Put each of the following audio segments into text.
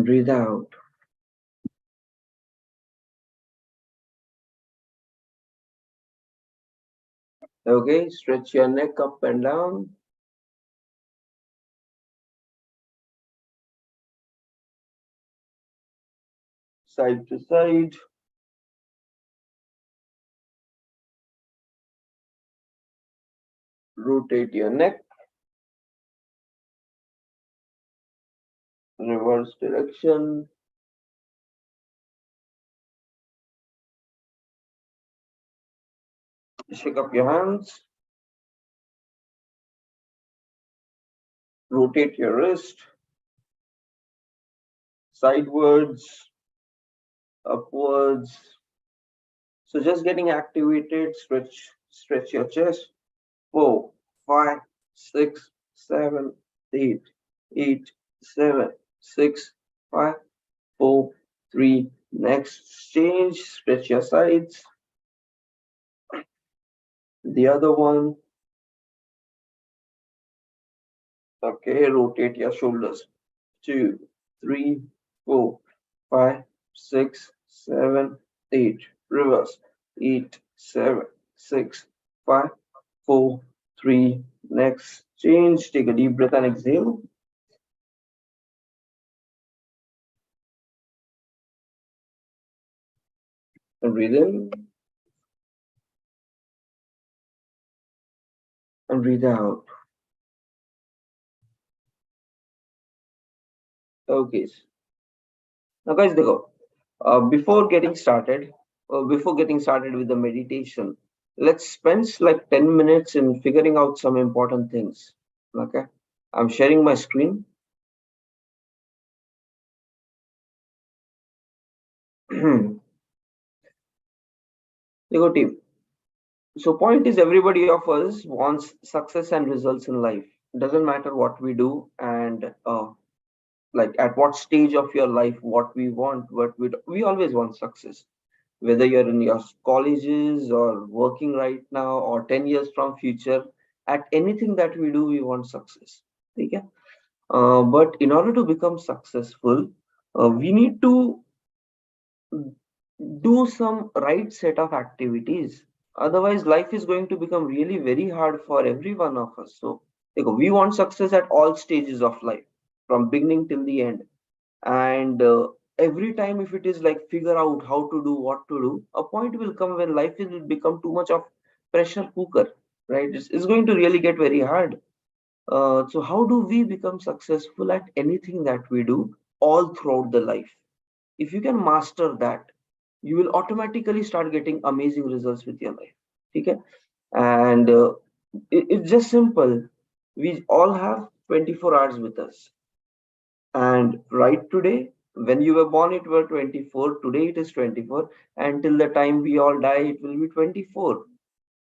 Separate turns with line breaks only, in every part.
and breathe out. Okay, stretch your neck up and down. Side to side. Rotate your neck. Reverse direction. Shake up your hands. Rotate your wrist. Sidewards, upwards. So just getting activated. Stretch your chest. 4, 5, 6, 7, 8, 8, 7, 6, 5, 4, 3. Next, change. Stretch your sides. The other one. Okay, rotate your shoulders. 2, 3, 4, 5, 6, 7, 8. Reverse. 8, 7, 6, 5, 4, 3. Next, change. Take a deep breath and exhale. And breathe in. And breathe out. Okay. Now, guys, before getting started, with the meditation, let's spend like 10 minutes in figuring out some important things. Okay, I'm sharing my screen. You go, team. So, point is, everybody of us wants success and results in life. Doesn't matter what we do and like at what stage of your life, what we want, we always want success. Whether you're in your colleges or working right now or 10 years from future, at anything that we do, we want success. Okay? But in order to become successful, we need to do some right set of activities. Otherwise, life is going to become really very hard for every one of us. So, we want success at all stages of life, from beginning till the end. And every time, if it is like figure out how to do what to do, a point will come when life will become too much of pressure cooker, right? It's going to really get very hard. So, how do we become successful at anything that we do all throughout the life? If you can master that, you will automatically start getting amazing results with your life. Okay? And it's just simple. We all have 24 hours with us. And right today, when you were born, it were 24. Today it is 24. And till the time we all die, it will be 24.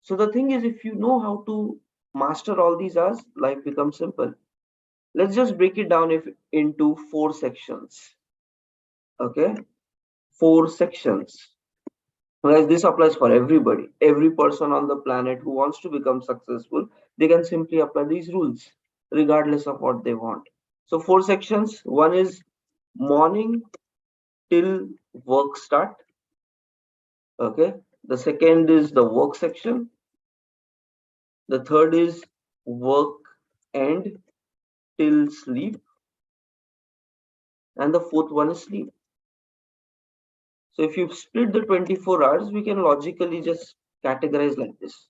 So the thing is, if you know how to master all these hours, life becomes simple. Let's just break it down into 4 sections. Okay, 4 sections. Whereas this applies for everybody, every person on the planet who wants to become successful, they can simply apply these rules, regardless of what they want. So 4 sections. One is morning till work start. Okay. The second is the work section. The third is work end till sleep. And the fourth one is sleep. So if you split the 24 hours, we can logically just categorize like this.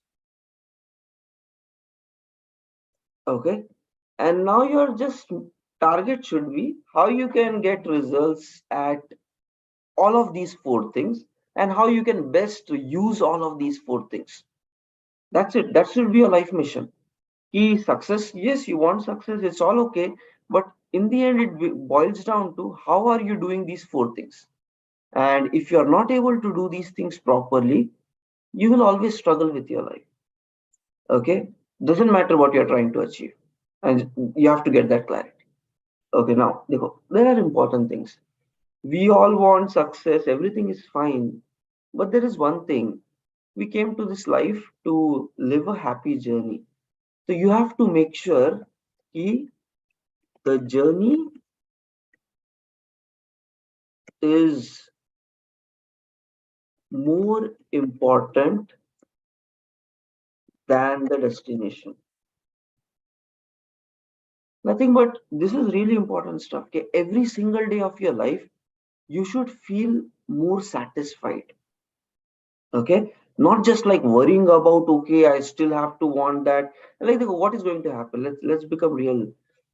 Okay. And now your just target should be how you can get results at all of these 4 things and how you can best use all of these 4 things. That's it. That should be your life mission. Key success. Yes, you want success. It's all okay. But in the end, it boils down to how are you doing these 4 things? And if you're not able to do these things properly, you will always struggle with your life. Okay. Doesn't matter what you're trying to achieve. And you have to get that clarity. Okay, now, there are important things. We all want success, everything is fine. But there is one thing. We came to this life to live a happy journey. So you have to make sure that the journey is more important than the destination. Nothing but this is really important stuff. Okay? Every single day of your life, you should feel more satisfied. Okay, not just like worrying about, okay, I still have to want that. Like what is going to happen? Let's become real.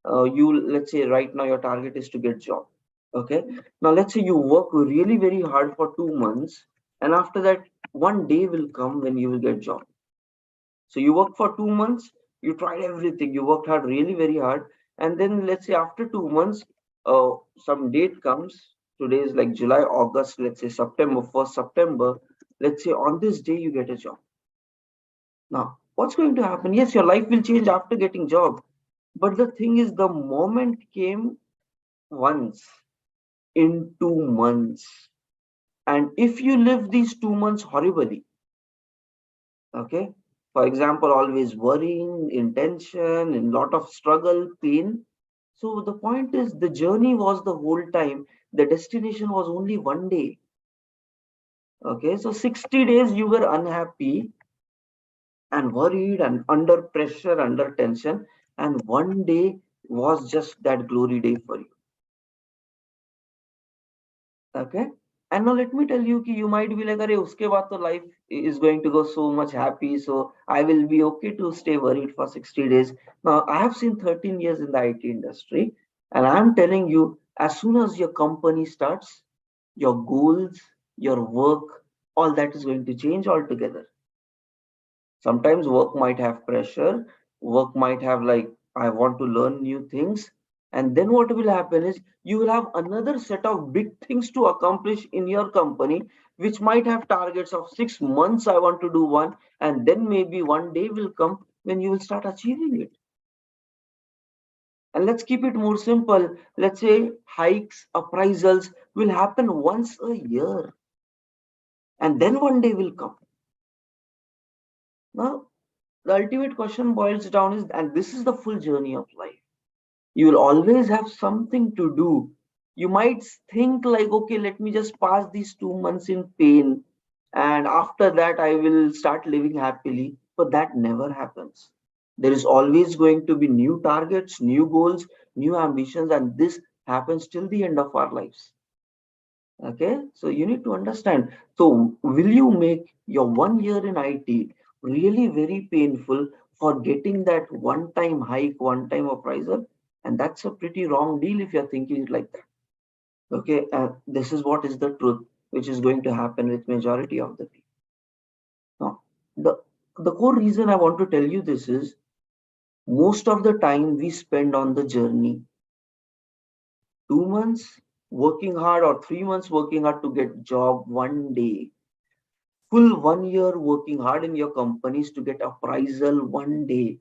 You let's say right now your target is to get job. Okay, now let's say you work really very hard for 2 months, and after that, one day will come when you will get job. So you work for 2 months, you tried everything, you worked hard, really very hard, and then let's say after 2 months, some date comes. Today is like July, August, let's say September, 1st September. Let's say on this day you get a job. Now, what's going to happen? Yes, your life will change after getting job, but the thing is, the moment came once in 2 months, and if you live these 2 months horribly, okay, for example, always worrying, intention, and lot of struggle, pain. So the point is, the journey was the whole time, the destination was only one day. Okay, so 60 days you were unhappy and worried and under pressure, under tension, and one day was just that glory day for you. Okay, and now let me tell you कि you might be like, अरे उसके बाद तो life is going to go so much happy, so I will be okay to stay worried for 60 days. Now I have seen 13 years in the IT industry, and I'm telling you, as soon as your company starts, your goals, your work, all that is going to change altogether. Sometimes work might have pressure, work might have like, I want to learn new things. And then what will happen is you will have another set of big things to accomplish in your company, which might have targets of 6 months. I want to do one, and then maybe one day will come when you will start achieving it. And let's keep it more simple. Let's say hikes, appraisals will happen once a year, and then one day will come. Now, the ultimate question boils down is, and this is the full journey of life. You will always have something to do. You might think like, okay, let me just pass these 2 months in pain, and after that I will start living happily. But that never happens. There is always going to be new targets, new goals, new ambitions, and this happens till the end of our lives. Okay, so you need to understand. So will you make your 1 year in IT really very painful for getting that one time hike, one time appraisal? And that's a pretty wrong deal if you're thinking it like that. Okay, this is what is the truth, which is going to happen with majority of the people. Now, the core reason I want to tell you this is, most of the time we spend on the journey, 2 months working hard or 3 months working hard to get job one day, full 1 year working hard in your companies to get appraisal one day.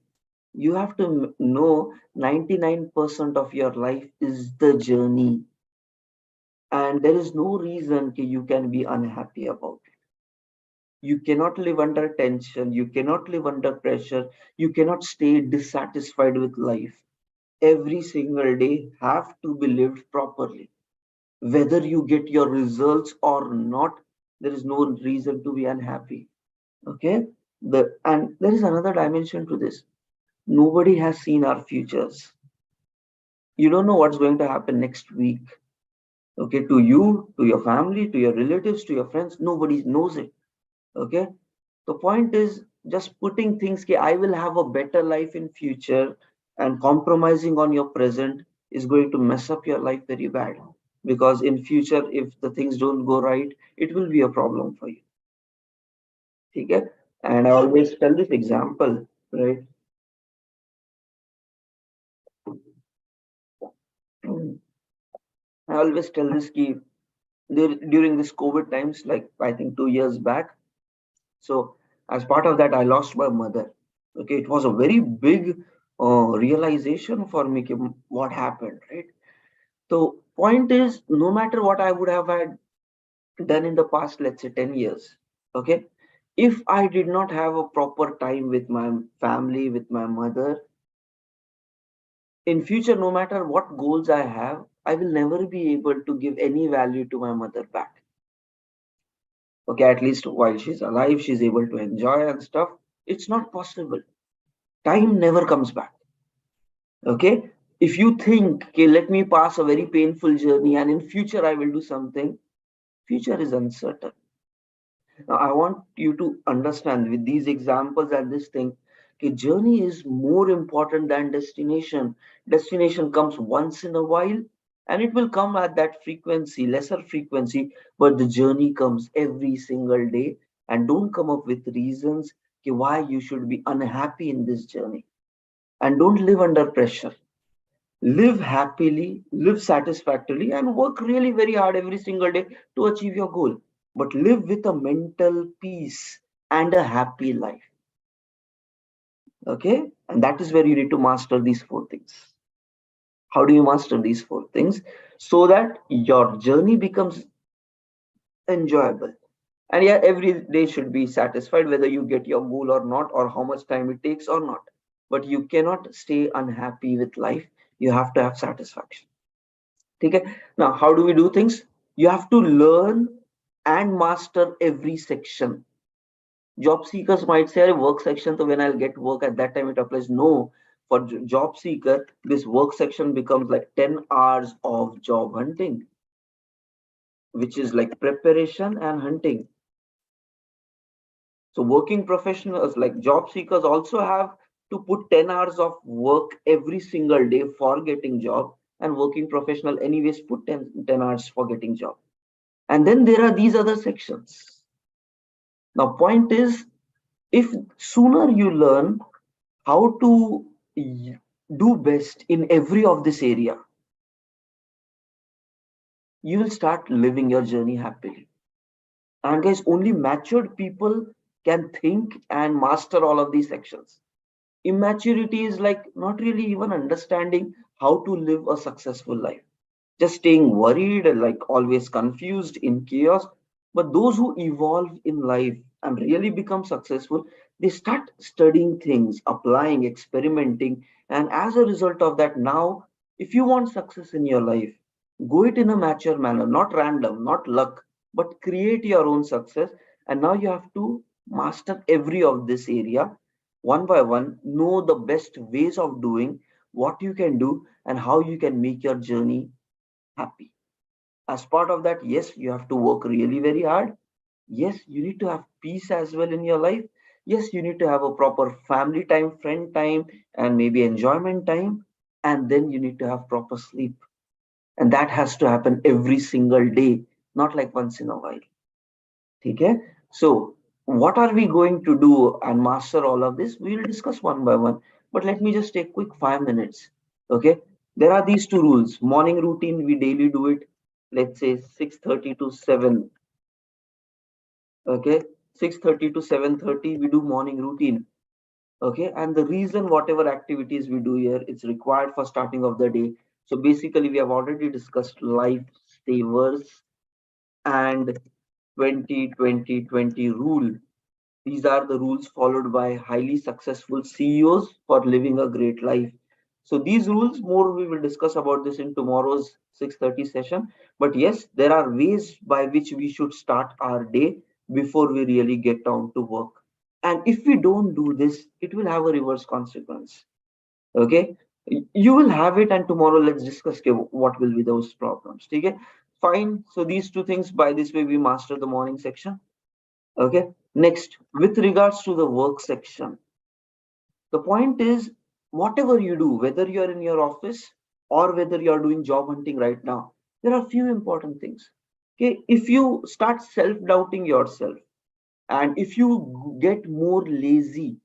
You have to know 99% of your life is the journey, and there is no reason you can be unhappy about it. You cannot live under tension, you cannot live under pressure, you cannot stay dissatisfied with life. Every single day have to be lived properly. Whether you get your results or not, there is no reason to be unhappy. Okay, and there is another dimension to this. Nobody has seen our futures. You don't know what's going to happen next week. Okay, to you, to your family, to your relatives, to your friends, nobody knows it. Okay, the point is just putting things कि I will have a better life in future, and compromising on your present is going to mess up your life very bad, because in future if the things don't go right, it will be a problem for you. Okay, and I always tell this example, right? I always tell this key during this COVID times, like I think 2 years back. So as part of that, I lost my mother. Okay, it was a very big realization for me. What happened, right? So point is, no matter what I would have had done in the past, let's say 10 years, okay, if I did not have a proper time with my family, with my mother, in future, no matter what goals I have, I will never be able to give any value to my mother back. Okay, at least while she's alive, she's able to enjoy and stuff. It's not possible. Time never comes back. Okay, if you think, okay, let me pass a very painful journey and in future I will do something, future is uncertain. Now, I want you to understand with these examples and this thing, okay, journey is more important than destination. Destination comes once in a while and it will come at that frequency, lesser frequency, but the journey comes every single day. And don't come up with reasons, okay, why you should be unhappy in this journey. And don't live under pressure. Live happily, live satisfactorily, and work really very hard every single day to achieve your goal. But live with a mental peace and a happy life. Okay? And that is where you need to master these four things. How do you master these four things? So that your journey becomes enjoyable. And yeah, every day should be satisfied whether you get your goal or not, or how much time it takes or not. But you cannot stay unhappy with life. You have to have satisfaction. Okay. Now, how do we do things? You have to learn and master every section. Job seekers might say work section, so when I'll get work at that time it applies. No, for job seeker, this work section becomes like 10 hours of job hunting, which is like preparation and hunting. So working professionals like job seekers also have to put 10 hours of work every single day for getting job, and working professional anyways put 10 hours for getting job. And then there are these other sections. Now, point is, if sooner you learn how to do best in every of this area, you will start living your journey happily. And guys, only matured people can think and master all of these sections. Immaturity is like not really even understanding how to live a successful life, just staying worried and like always confused in chaos. But those who evolve in life and really become successful, they start studying things, applying, experimenting. And as a result of that, now, if you want success in your life, go it in a mature manner, not random, not luck, but create your own success. And now you have to master every of this area one by one, know the best ways of doing what you can do and how you can make your journey happy. As part of that, yes, you have to work really very hard. Yes, you need to have peace as well in your life. Yes, you need to have a proper family time, friend time, and maybe enjoyment time. And then you need to have proper sleep. And that has to happen every single day, not like once in a while. Okay? So, what are we going to do and master all of this? We will discuss one by one. But let me just take quick 5 minutes. Okay? There are these two rules. Morning routine, we daily do it. Let's say 6:30 to 7. Okay? 6:30 to 7:30, we do morning routine. Okay? And the reason whatever activities we do here, it's required for starting of the day. So basically, we have already discussed life savers and 20-20-20 rule. These are the rules followed by highly successful CEOs for living a great life. So these rules, more we will discuss about this in tomorrow's 6:30 session. But yes, there are ways by which we should start our day before we really get down to work. And if we don't do this, it will have a reverse consequence. Okay, you will have it, and tomorrow let's discuss okay, what will be those problems. Okay, fine. So these two things, by this way, we master the morning section. Okay, next, with regards to the work section, the point is whatever you do, whether you're in your office or whether you're doing job hunting right now, there are few important things. Okay, if you start self-doubting yourself and if you get more lazy,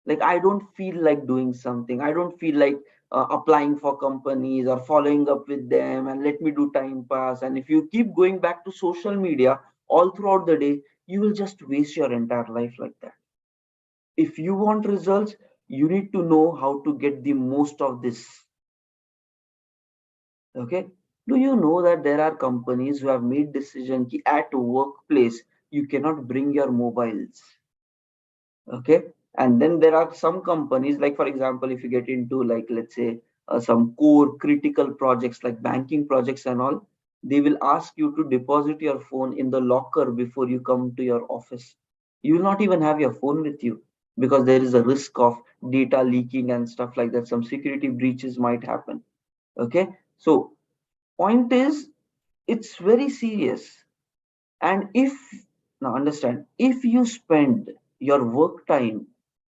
like I don't feel like doing something, I don't feel like applying for companies or following up with them and let me do time pass, and if you keep going back to social media all throughout the day, you will just waste your entire life like that. If you want results, you need to know how to get the most of this. Okay, do you know that there are companies who have made decision ki at workplace you cannot bring your mobiles? Okay, and then there are some companies, like for example, if you get into like let's say some core critical projects like banking projects and all, they will ask you to deposit your phone in the locker before you come to your office. You will not even have your phone with you because there is a risk of data leaking and stuff like that. Some security breaches might happen. Okay, so point is, it's very serious. And if, now understand, if you spend your work time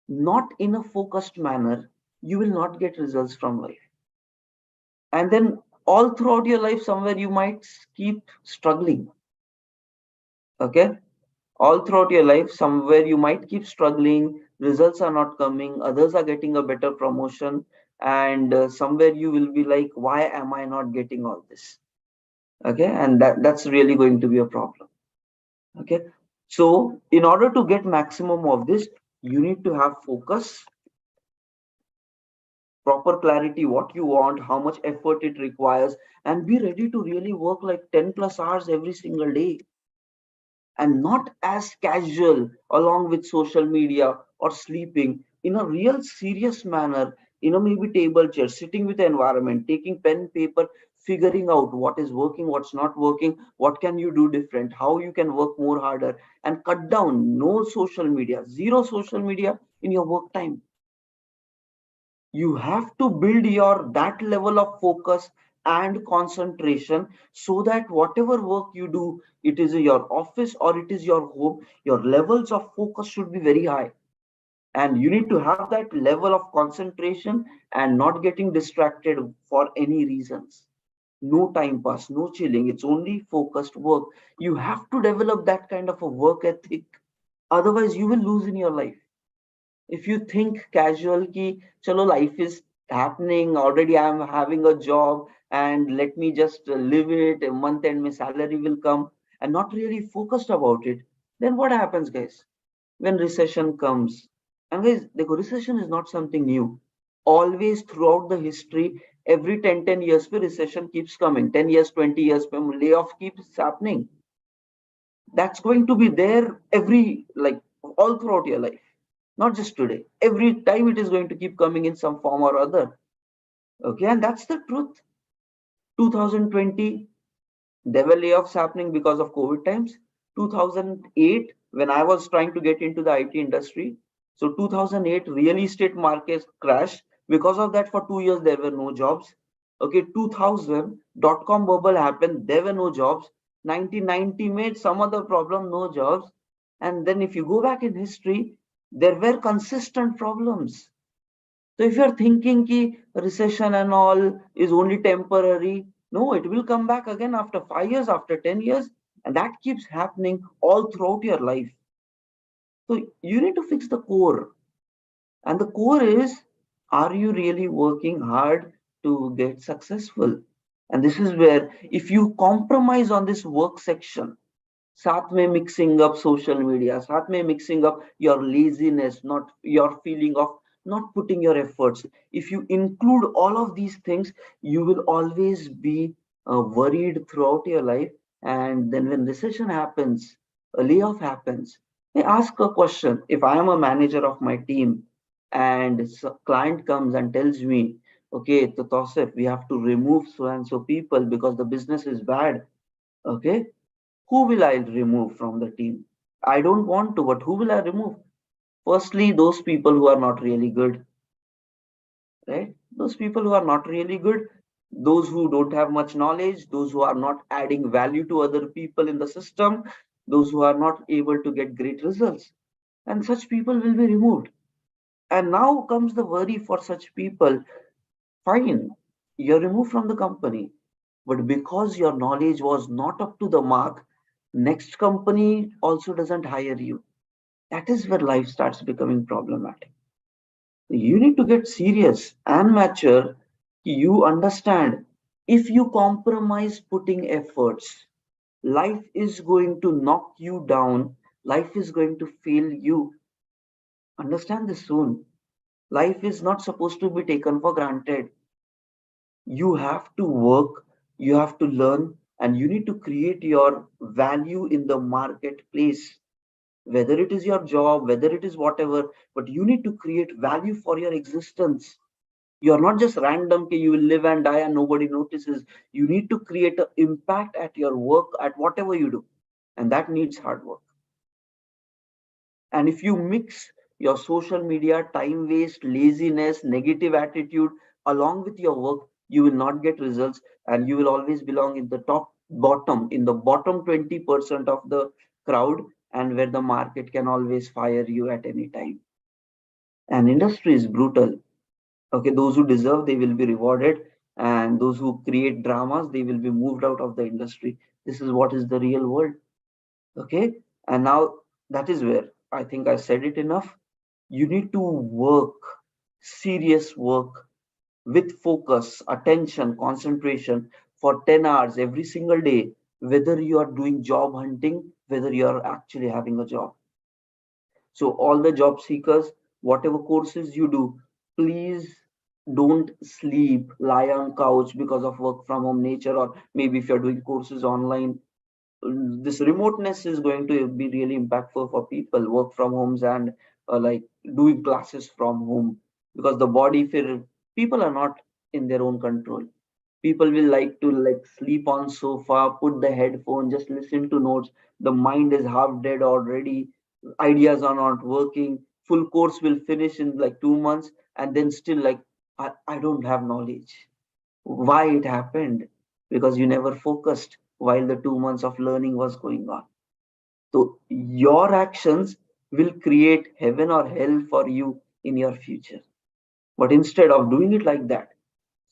not in a focused manner, you will not get results from life. And then all throughout your life, somewhere you might keep struggling. Okay. All throughout your life, somewhere you might keep struggling, results are not coming, others are getting a better promotion, and somewhere you will be like, why am I not getting all this? Okay. And that's really going to be a problem. Okay, so in order to get maximum of this, you need to have focus, proper clarity, what you want, how much effort it requires, and be ready to really work like 10 plus hours every single day, and not as casual along with social media or sleeping, in a real serious manner, maybe table chair, sitting with the environment, taking pen paper, figuring out what is working, what's not working, what can you do different, how you can work more harder, and cut down. No social media, zero social media in your work time. You have to build your that level of focus and concentration, so that whatever work you do, it is in your office or it is your home, your levels of focus should be very high, and you need to have that level of concentration and not getting distracted for any reasons. No time pass, no chilling, it's only focused work. You have to develop that kind of a work ethic, otherwise you will lose in your life. If you think casual ki chalo, life is happening already, I am having a job and let me just live it, a month end my salary will come, and not really focused about it, then what happens, guys? When recession comes, and guys, the recession is not something new. Always throughout the history, every 10 years per recession keeps coming, 10 years, 20 years per layoff keeps happening. That's going to be there every, like, all throughout your life, not just today. Every time it is going to keep coming in some form or other. Okay, and that's the truth. 2020, there were layoffs happening because of COVID times. 2008, when I was trying to get into the IT industry, so 2008 real estate market crashed. Because of that, for 2 years there were no jobs. Okay, 2000 dot-com bubble happened, there were no jobs. 1990 made some other problem, no jobs. And then if you go back in history, there were consistent problems. So if you're thinking ki recession and all is only temporary, no, it will come back again after 5 years, after 10 years, and that keeps happening all throughout your life. So you need to fix the core. And the core is, are you really working hard to get successful? And this is where, if you compromise on this work section, साथ में mixing up social media, साथ में mixing up your laziness, not your feeling of not putting your efforts. If you include all of these things, you will always be worried throughout your life. And then when recession happens, a layoff happens, I ask a question. If I am a manager of my team and a client comes and tells me, okay, to Tosef, we have to remove so and so people because the business is bad. Okay, who will I remove from the team? I don't want to, but who will I remove? Firstly, those people who are not really good, right? Those people who are not really good, those who don't have much knowledge, those who are not adding value to other people in the system, those who are not able to get great results. And such people will be removed. And now comes the worry for such people. Fine, you're removed from the company, but because your knowledge was not up to the mark, next company also doesn't hire you. That is where life starts becoming problematic. You need to get serious and mature. You understand, if you compromise putting efforts, life is going to knock you down, life is going to fail you. Understand this soon. Life is not supposed to be taken for granted. You have to work, you have to learn, and you need to create your value in the marketplace, whether it is your job, whether it is whatever, but you need to create value for your existence. You're not just random, okay, you will live and die and nobody notices. You need to create an impact at your work, at whatever you do. And that needs hard work. And if you mix your social media, time waste, laziness, negative attitude along with your work, you will not get results, and you will always belong in the in the bottom 20% of the crowd, and where the market can always fire you at any time. And industry is brutal. Okay, those who deserve, they will be rewarded, and those who create dramas, they will be moved out of the industry. This is what is the real world. Okay, and now that is where I think I said it enough. You need to work, serious work, with focus, attention, concentration for 10 hours every single day, whether you are doing job hunting, whether you are actually having a job. So all the job seekers, whatever courses you do, please don't sleep, lie on couch because of work from home nature, or maybe if you're doing courses online, this remoteness is going to be really impactful for people work from homes, and like doing classes from home, because the body feel, people are not in their own control. People will like to like sleep on sofa, put the headphone, just listen to notes. The mind is half dead already, ideas are not working. Full course will finish in like 2 months, and then still like, I don't have knowledge. Why it happened? Because you never focused while the 2 months of learning was going on. So your actions will create heaven or hell for you in your future. But instead of doing it like that,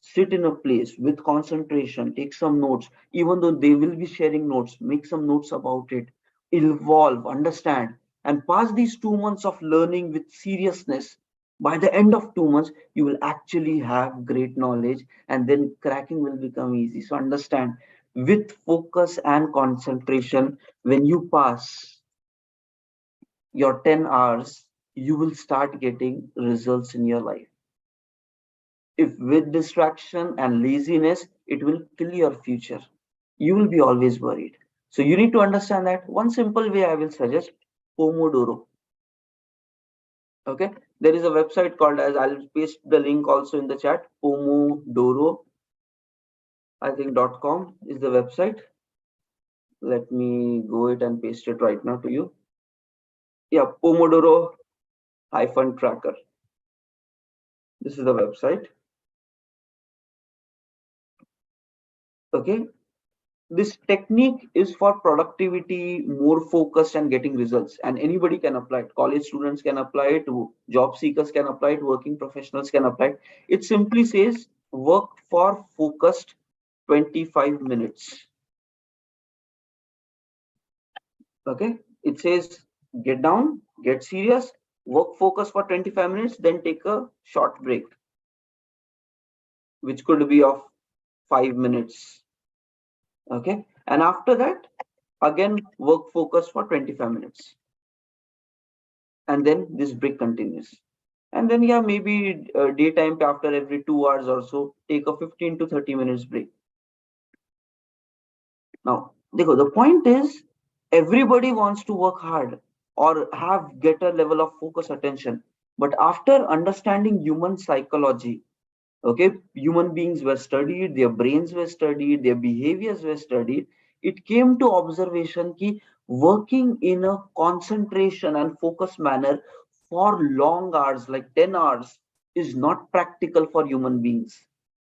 sit in a place with concentration, take some notes, even though they will be sharing notes, make some notes about it, evolve, understand, and pass these 2 months of learning with seriousness. By the end of 2 months, you will actually have great knowledge, and then cracking will become easy. So understand, with focus and concentration, when you pass your 10 hours, you will start getting results in your life. If with distraction and laziness, it will kill your future. You will be always worried. So you need to understand that. One simple way I will suggest, Pomodoro. Okay, there is a website called, as I'll paste the link also in the chat, Pomodoro, I think .com is the website. Let me go it and paste it right now to you. Yeah, Pomodoro hyphen tracker. This is the website. Okay, this technique is for productivity, more focused, and getting results, and anybody can apply it. College students can apply it, job seekers can apply it, working professionals can apply it. It simply says work for focused 25 minutes. Okay, it says get down, get serious, work focus for 25 minutes, then take a short break, which could be of 5 minutes. Okay, and after that, again work focus for 25 minutes, and then this break continues. And then yeah, maybe daytime, after every 2 hours or so, take a 15 to 30 minutes break. Now the point is, everybody wants to work hard or have get a level of focus attention, but after understanding human psychology, okay, human beings were studied, their brains were studied, their behaviors were studied, it came to observation ki working in a concentration and focus manner for long hours like 10 hours is not practical for human beings.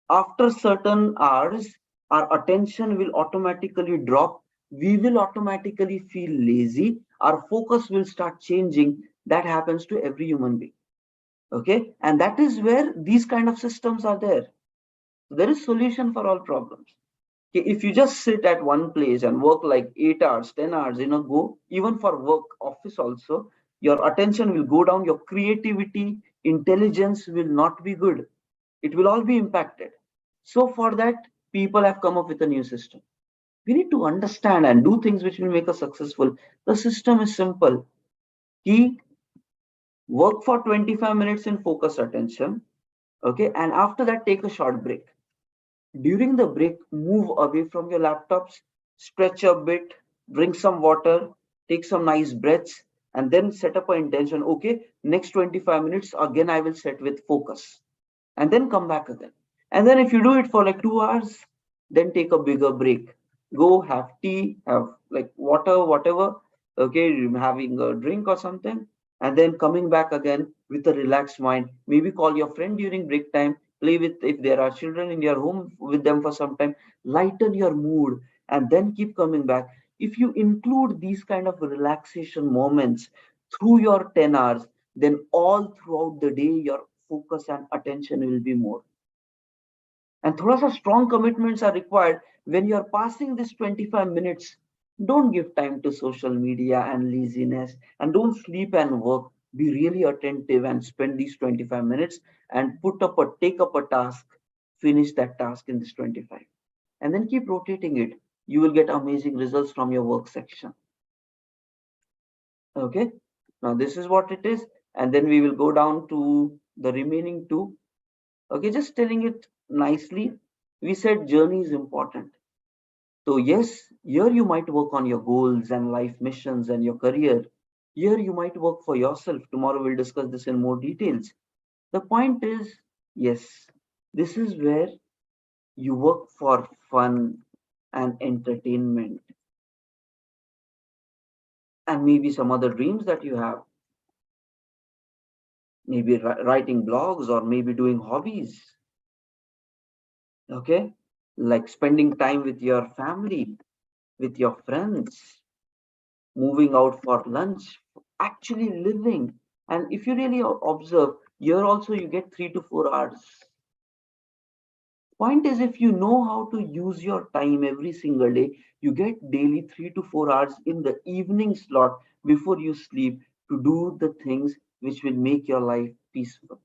After certain hours, our attention will automatically drop, we will automatically feel lazy, our focus will start changing. That happens to every human being. Okay, and that is where these kind of systems are there. There is solution for all problems. Okay, if you just sit at one place and work like 8 hours 10 hours in a go, even for work office also, your attention will go down, your creativity, intelligence will not be good, it will all be impacted. So for that, people have come up with a new system. We need to understand and do things which will make us successful. The system is simple. Key, work for 25 minutes in focus attention. Okay, and after that, take a short break. During the break, move away from your laptops, stretch a bit, drink some water, take some nice breaths, and then set up an intention. Okay, next 25 minutes, again, I will set with focus. and then come back again. And then if you do it for like 2 hours, then take a bigger break. Go have tea, have like water, whatever, okay, having a drink or something, and then coming back again with a relaxed mind. Maybe call your friend during break time, play with, if there are children in your home, with them for some time, lighten your mood, and then keep coming back. If you include these kind of relaxation moments through your 10 hours, then all throughout the day, your focus and attention will be more. And thoda sa strong commitments are required when you are passing this 25 minutes. Don't give time to social media and laziness, and don't sleep and work. Be really attentive and spend these 25 minutes and take up a task, finish that task in this 25, and then keep rotating it. You will get amazing results from your work section. Okay. Now this is what it is. And then we will go down to the remaining two. Okay, just telling it nicely. We said journey is important. So yes, here you might work on your goals and life missions and your career. Here you might work for yourself. Tomorrow we'll discuss this in more details. The point is, yes, this is where you work for fun and entertainment and maybe some other dreams that you have. Maybe writing blogs or maybe doing hobbies. Okay, like spending time with your family, with your friends, moving out for lunch, actually living. And if you really observe, here also you get 3 to 4 hours. Point is, if you know how to use your time every single day, you get daily 3 to 4 hours in the evening slot before you sleep to do the things which will make your life peaceful.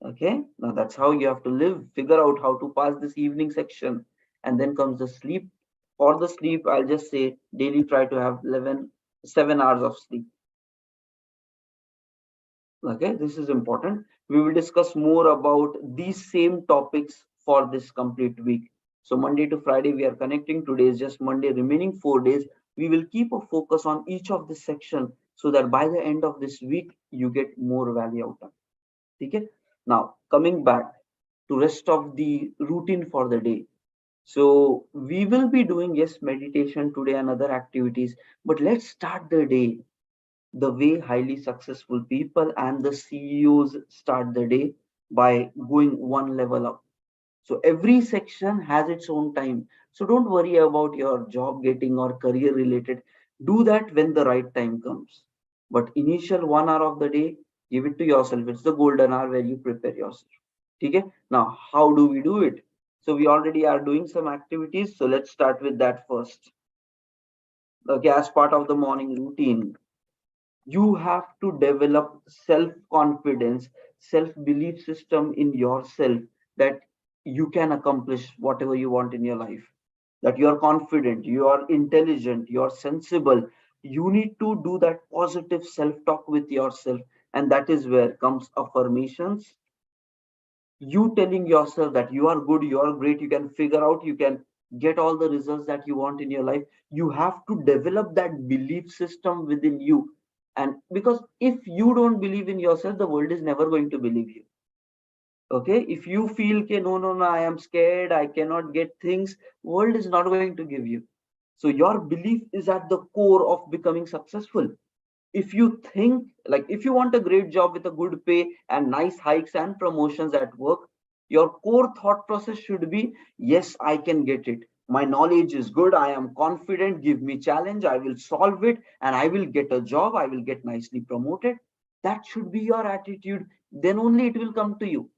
Okay, now that's how you have to live. Figure out how to pass this evening section, and then comes the sleep. For the sleep, I'll just say daily try to have 7 hours of sleep. Okay, this is important. We will discuss more about these same topics for this complete week. So Monday to Friday we are connecting. Today is just Monday. Remaining 4 days, we will keep a focus on each of this section so that by the end of this week you get more value out of it. Okay. Now coming back to rest of the routine for the day. So we will be doing, yes, meditation today and other activities, but let's start the day the way highly successful people and the CEOs start the day, by going one level up. So every section has its own time. So don't worry about your job getting or career related. Do that when the right time comes. But initial 1 hour of the day, give it to yourself. It's the golden hour where you prepare yourself. Okay. Now, how do we do it? So we already are doing some activities. So let's start with that first. Okay, as part of the morning routine, you have to develop self confidence, self belief system in yourself that you can accomplish whatever you want in your life, that you are confident, you are intelligent, you are sensible. You need to do that positive self talk with yourself, and that is where comes affirmations. You telling yourself that you are good, you are great, you can figure out, you can get all the results that you want in your life. You have to develop that belief system within you. And because if you don't believe in yourself, the world is never going to believe you. Okay, if you feel okay, no, no, no, I am scared, I cannot get things, world is not going to give you. So your belief is at the core of becoming successful. If you think, like, if you want a great job with a good pay and nice hikes and promotions at work, your core thought process should be, yes, I can get it, my knowledge is good, I am confident, give me challenge, I will solve it, and I will get a job, I will get nicely promoted. That should be your attitude. Then only it will come to you.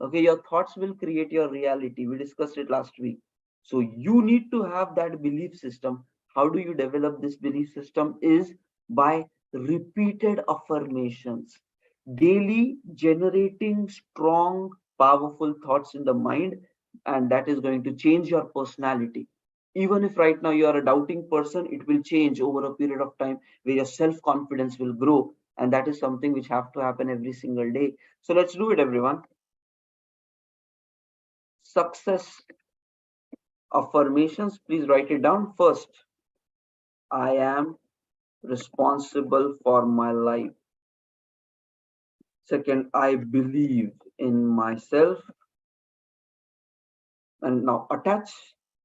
Okay, your thoughts will create your reality. We discussed it last week. So you need to have that belief system. How do you develop this belief system? Is by repeated affirmations, daily generating strong, powerful thoughts in the mind, and that is going to change your personality. Even if right now you are a doubting person, it will change over a period of time where your self confidence will grow. And that is something which have to happen every single day. So let's do it, everyone. Success affirmations, please write it down. First, I am responsible for my life. Second, I believe in myself. And now attach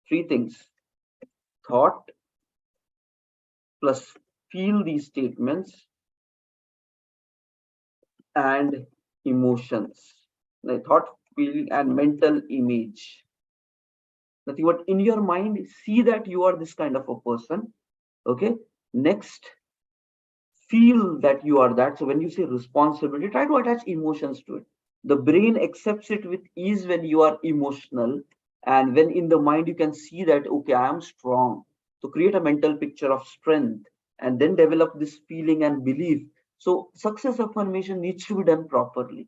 three things: thought plus feel these statements and emotions. Like thought, feeling, and mental image. Nothing but in your mind, see that you are this kind of a person. Okay. Next, feel that you are that. So when you say responsibility, try to attach emotions to it. The brain accepts it with ease when you are emotional, and when in the mind you can see that, okay, I am strong. So create a mental picture of strength and then develop this feeling and belief. So success affirmation needs to be done properly,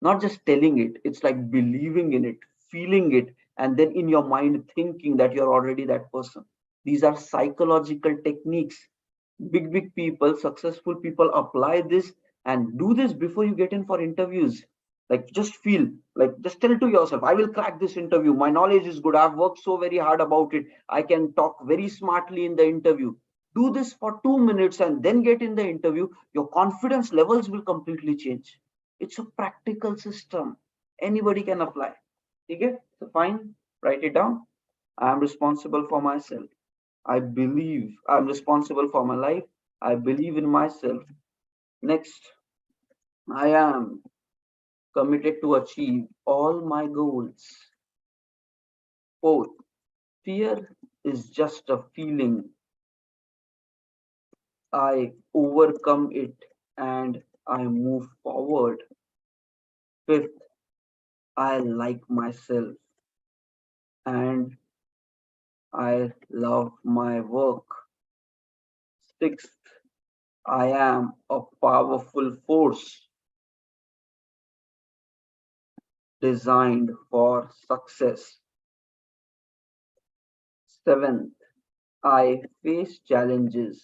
not just telling it. It's like believing in it, feeling it, and then in your mind thinking that you're already that person. These are psychological techniques. Big people, successful people apply this and do this before you get in for interviews. Like just feel, like just tell to yourself, I will crack this interview, my knowledge is good, I've worked so very hard about it, I can talk very smartly in the interview. Do this for 2 minutes and then get in the interview. Your confidence levels will completely change. It's a practical system, anybody can apply. Okay, so fine, write it down. I am responsible for myself. I believe I'm responsible for my life. I believe in myself. Next, I am committed to achieve all my goals. Fourth, fear is just a feeling. I overcome it and I move forward. Fifth, I like myself and I love my work. Sixth, I am a powerful force designed for success. Seventh, I face challenges.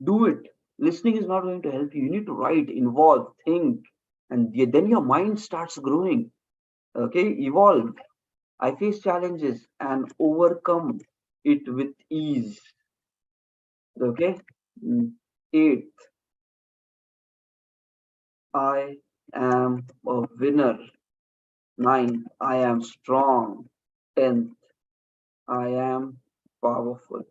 Do it. Listening is not going to help you. You need to write, involve, think, and then your mind starts growing. Okay, evolve. I face challenges and overcome it with ease. Okay. Mm. Eighth, I am a winner. Nine, I am strong. Tenth, I am powerful.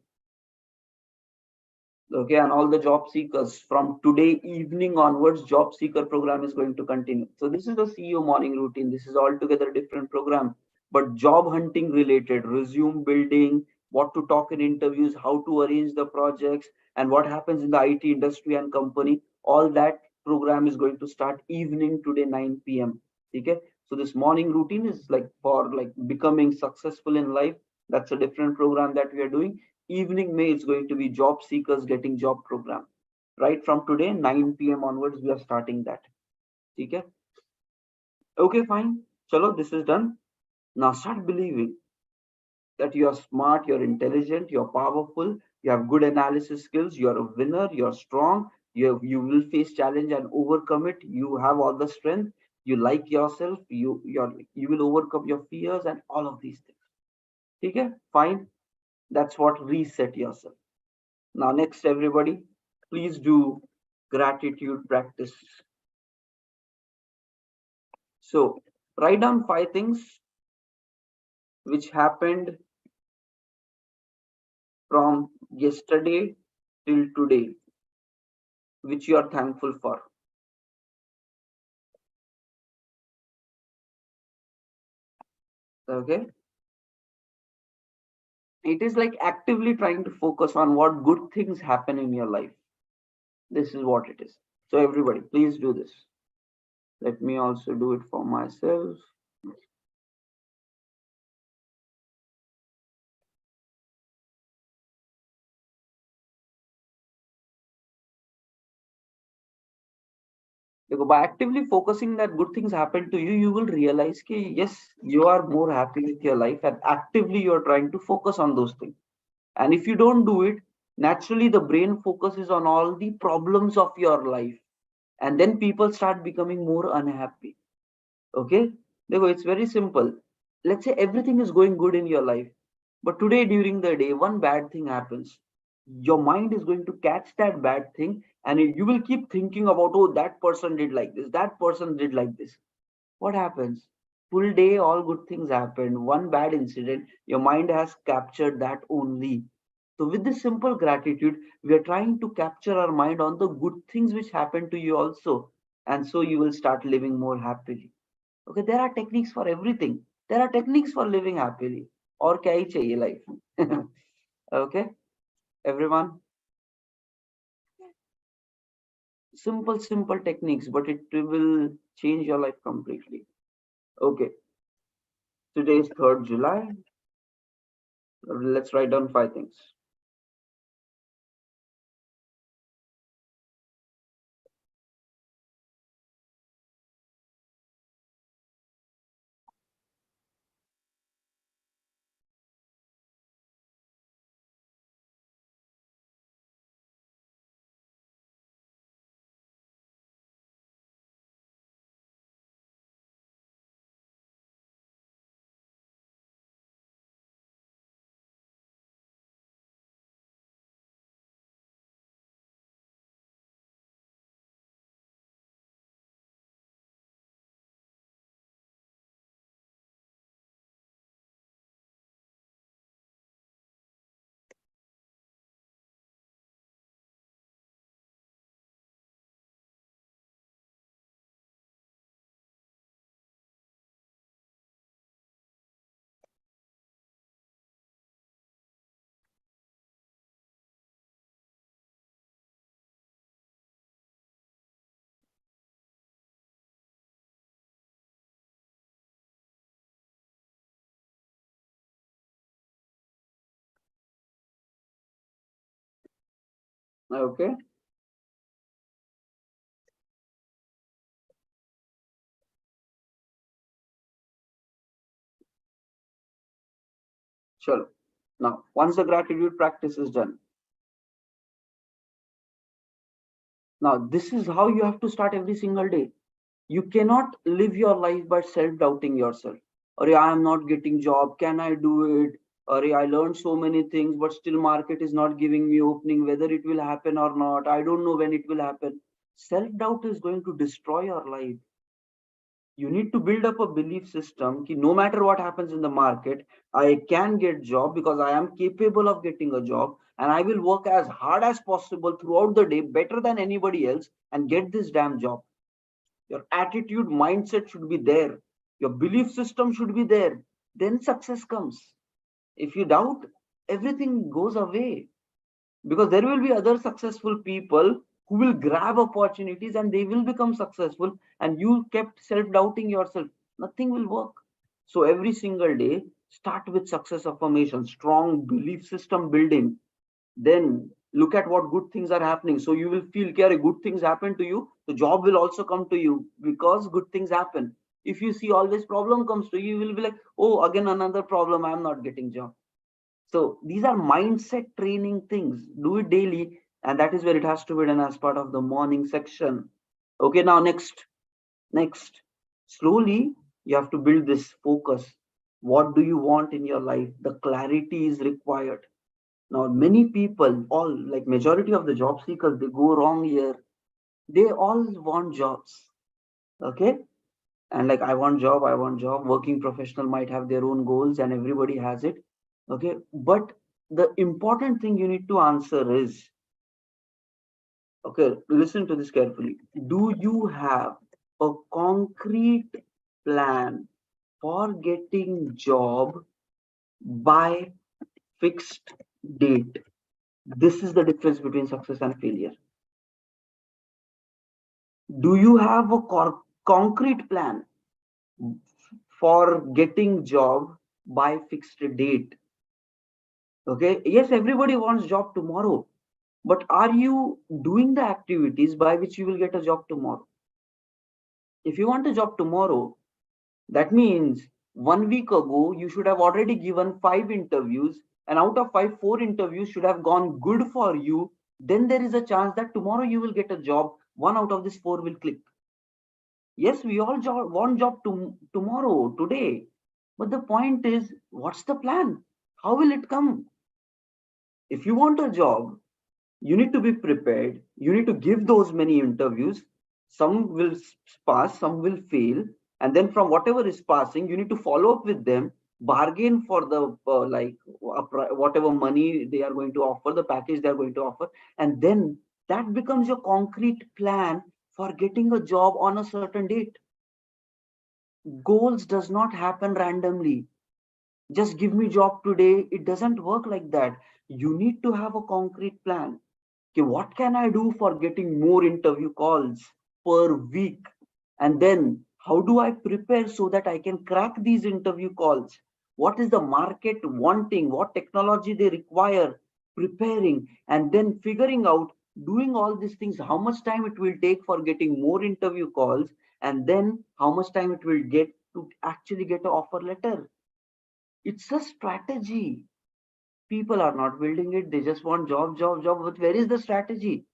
Okay, and all the job seekers from today evening onwards, job seeker program is going to continue. So this is the CEO morning routine. This is altogether different program, but job hunting related, resume building, what to talk in interviews, how to arrange the projects, and what happens in the IT industry and company. All that program is going to start evening today 9 p.m. Okay, so this morning routine is like for like becoming successful in life. That's a different program that we are doing. Evening May is going to be job seekers getting job program. Right from today 9 p.m. onwards, we are starting that. Okay, okay, fine. Chalo, this is done. Now start believing that you are smart, you're intelligent, you're powerful, you have good analysis skills, you're a winner, you're strong, you will face challenge and overcome it. You have all the strength, you like yourself, you will overcome your fears and all of these things. Okay, fine. That's what reset yourself. Now, next, everybody, please do gratitude practice. So, write down 5 things which happened from yesterday till today, which you are thankful for. Okay. It is like actively trying to focus on what good things happen in your life. This is what it is. So, everybody, please do this. Let me also do it for myself. Because by actively focusing that good things happen to you, you will realize that yes, you are more happy with your life, and actively you are trying to focus on those things. And if you don't do it, naturally the brain focuses on all the problems of your life, and then people start becoming more unhappy. Okay, it's very simple. Let's say everything is going good in your life, but today during the day, one bad thing happens. Your mind is going to catch that bad thing, and you will keep thinking about, oh, that person did like this, that person did like this. What happens? Full day, all good things happen. One bad incident, your mind has captured that only. So, with this simple gratitude, we are trying to capture our mind on the good things which happen to you also. And so you will start living more happily. Okay, there are techniques for everything. There are techniques for living happily. Or kya hi chahiye life? Okay, everyone. Simple techniques, but it will change your life completely. Okay, today is 3rd July. Let's write down 5 things. Okay, sure. Now, once the gratitude practice is done, now this is how you have to start every single day. You cannot live your life by self-doubting yourself. Or I am not getting job. Can I do it? Or I learned so many things, but still market is not giving me opening. Whether it will happen or not, I don't know when it will happen. Self-doubt is going to destroy your life. You need to build up a belief system ki no matter what happens in the market, I can get job because I am capable of getting a job, and I will work as hard as possible throughout the day, better than anybody else, and get this damn job. Your attitude mindset should be there, your belief system should be there, then success comes. If you doubt, everything goes away, because there will be other successful people who will grab opportunities and they will become successful, and you kept self doubting yourself, nothing will work. So every single day, start with success affirmation, strong belief system building, then look at what good things are happening, so you will feel care good things happen to you, the job will also come to you because good things happen. If you see always problem comes to you, you will be like, oh, again another problem, I am not getting job. So these are mindset training things. Do it daily, and that is where it has to be done as part of the morning section. Okay, now next. Slowly, you have to build this focus. What do you want in your life? The clarity is required. Now, many people, all like majority of the job seekers, they go wrong here. They all want jobs. Okay, and like I want job. Working professional might have their own goals, and everybody has it. Okay, but the important thing you need to answer is, okay, listen to this carefully. Do you have a concrete plan for getting job by fixed date? This is the difference between success and failure. Do you have a concrete plan for getting job by fixed date? Okay, yes, everybody wants job tomorrow, but are you doing the activities by which you will get a job tomorrow? If you want a job tomorrow, that means 1 week ago you should have already given 5 interviews, and out of 5, 4 interviews should have gone good for you. Then there is a chance that tomorrow you will get a job. One out of these four will click. Yes, we all want job tomorrow, today. But the point is, what's the plan? How will it come? If you want a job, you need to be prepared. You need to give those many interviews. Some will pass, some will fail. And then from whatever is passing, you need to follow up with them, bargain for the whatever money they are going to offer, the package they are going to offer. And then that becomes your concrete plan for getting a job on a certain date. Goals does not happen randomly. Just give me job today. It doesn't work like that. You need to have a concrete plan. Okay, what can I do for getting more interview calls per week? And then how do I prepare so that I can crack these interview calls? What is the market wanting? What technology they require? Preparing and then figuring out, doing all these things, how much time it will take for getting more interview calls, and then how much time it will get to actually get an offer letter. It's a strategy. People are not building it. They just want job, job, job. But where is the strategy?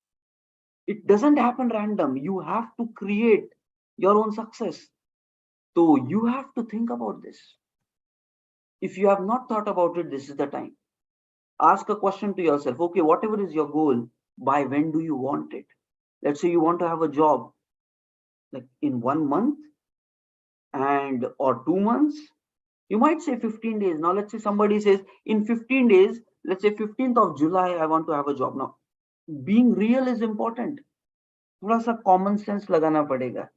It doesn't happen random. You have to create your own success. So you have to think about this. If you have not thought about it, this is the time. Ask a question to yourself. Okay, whatever is your goal, by when do you want it? Let's say you want to have a job like in 1 month and or 2 months. You might say 15 days. Now let's say somebody says in 15 days, let's say 15th of July, I want to have a job. Now, being real is important. थोड़ा सा common sense लगाना पड़ेगा.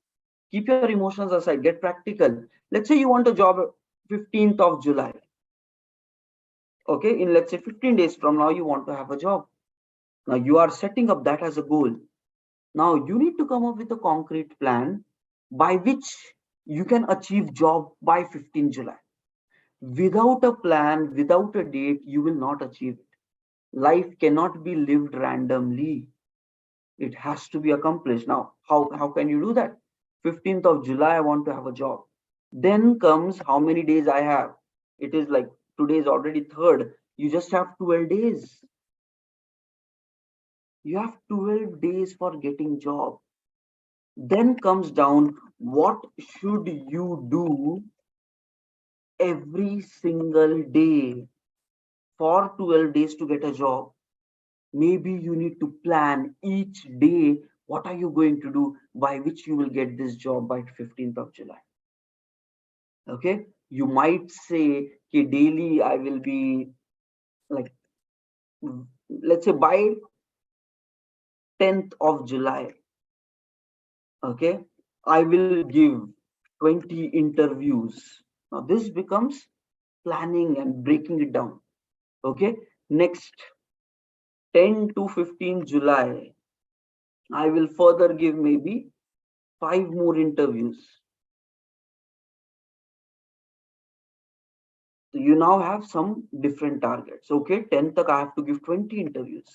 Keep your emotions aside, get practical. Let's say you want a job 15th of July. Okay, in let's say 15 days from now, you want to have a job. Now you are setting up that as a goal. Now you need to come up with a concrete plan by which you can achieve job by 15 July. Without a plan, without a date, you will not achieve it. Life cannot be lived randomly. It has to be accomplished. Now, how can you do that? 15th of July, I want to have a job. Then comes how many days I have. It is like today is already 3rd. You just have 12 days. You have 12 days for getting job. Then comes down what should you do every single day for 12 days to get a job. Maybe you need to plan each day what are you going to do by which you will get this job by 15th of July. Okay, you might say okay, daily I will be like, let's say by 10th of July, okay, I will give 20 interviews. Now this becomes planning and breaking it down. Okay, next 10 to 15 July, I will further give maybe 5 more interviews. So you now have some different targets. Okay, 10th I have to give 20 interviews.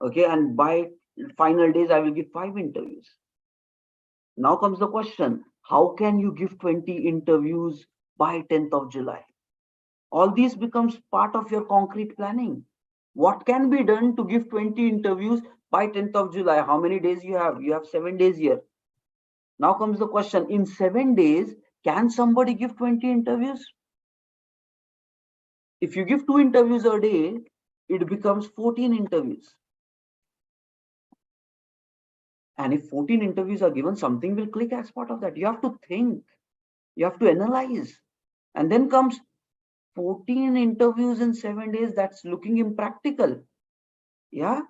Okay, and by final days I will give 5 interviews. Now comes the question, how can you give 20 interviews by 10th of July? All these becomes part of your concrete planning. What can be done to give 20 interviews by 10th of July? How many days you have? You have 7 days here. Now comes the question, in 7 days, can somebody give 20 interviews? If you give 2 interviews a day, it becomes 14 interviews. And if 14 interviews are given, something will click as part of that. You have to think, you have to analyze. And then comes 14 interviews in 7 days. That's looking impractical. Yeah.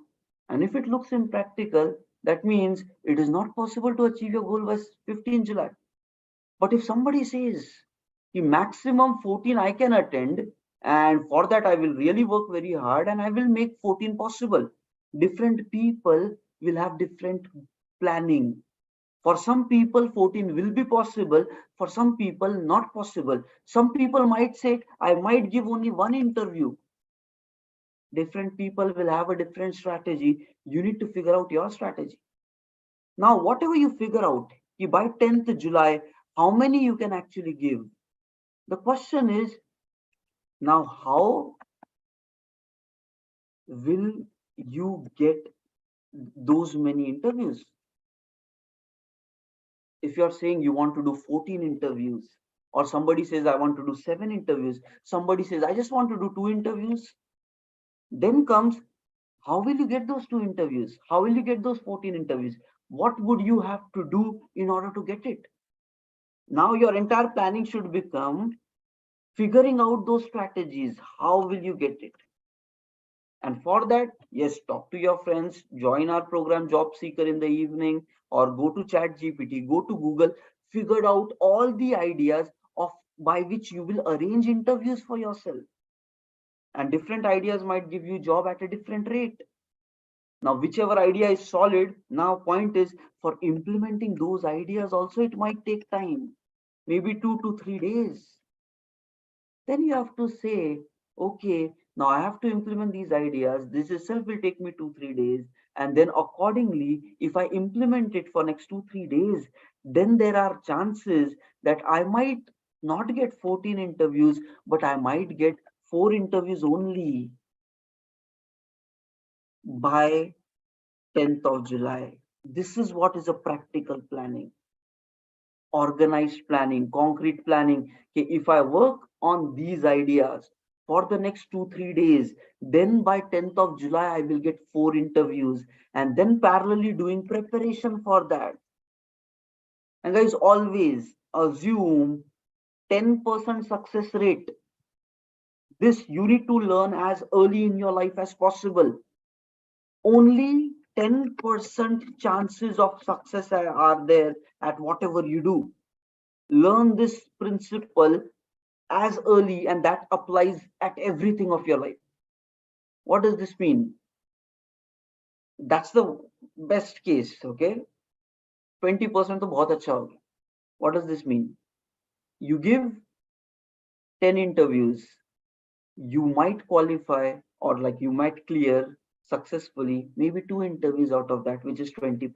And if it looks impractical, that means it is not possible to achieve your goal by 15 July. But if somebody says the maximum 14 I can attend, and for that I will really work very hard and I will make 14 possible. Different people will have different planning. For some people, 14 will be possible. For some people, not possible. Some people might say, I might give only 1 interview. Different people will have a different strategy. You need to figure out your strategy. Now, whatever you figure out, by 10th July, how many you can actually give? The question is, now how will you get those many interviews? If you're saying you want to do 14 interviews, or somebody says I want to do 7 interviews, somebody says I just want to do 2 interviews, Then comes, how will you get those two interviews? How will you get those 14 interviews? What would you have to do in order to get it? Now your entire planning should become figuring out those strategies. How will you get it? And for that, yes, talk to your friends, join our program Job Seeker in the evening, or go to Chat GPT, go to Google, figure out all the ideas of by which you will arrange interviews for yourself. And different ideas might give you job at a different rate. Now, whichever idea is solid, now point is for implementing those ideas also it might take time, maybe 2 to 3 days. Then you have to say, okay, now I have to implement these ideas. This itself will take me 2 3 days. And then accordingly, if I implement it for next 2 3 days, then there are chances that I might not get 14 interviews, but I might get 4 interviews only by 10th of July. This is what is a practical planning, organized planning, concrete planning. Okay, if I work on these ideas for the next 2 3 days, then by 10th of July, I will get 4 interviews, and then parallelly doing preparation for that. And guys, always assume 10% success rate. This you need to learn as early in your life as possible. Only 10% chances of success are there at whatever you do. Learn this principle as early, and that applies at everything of your life. What does this mean? That's the best case. Okay, 20% तो बहुत अच्छा होगा. What does this mean? You give 10 interviews, you might qualify, or like you might clear successfully maybe 2 interviews out of that, which is 20%,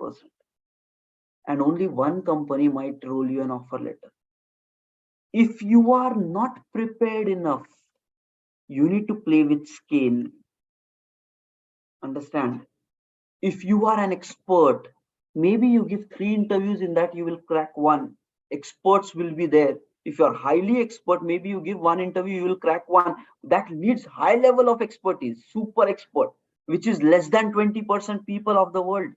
and only one company might roll you an offer letter. If you are not prepared enough, you need to play with scale. Understand? If you are an expert, maybe you give 3 interviews, in that you will crack one. Experts will be there. If you are highly expert, maybe you give 1 interview, you will crack one. That needs high level of expertise, super expert, which is less than 20% people of the world.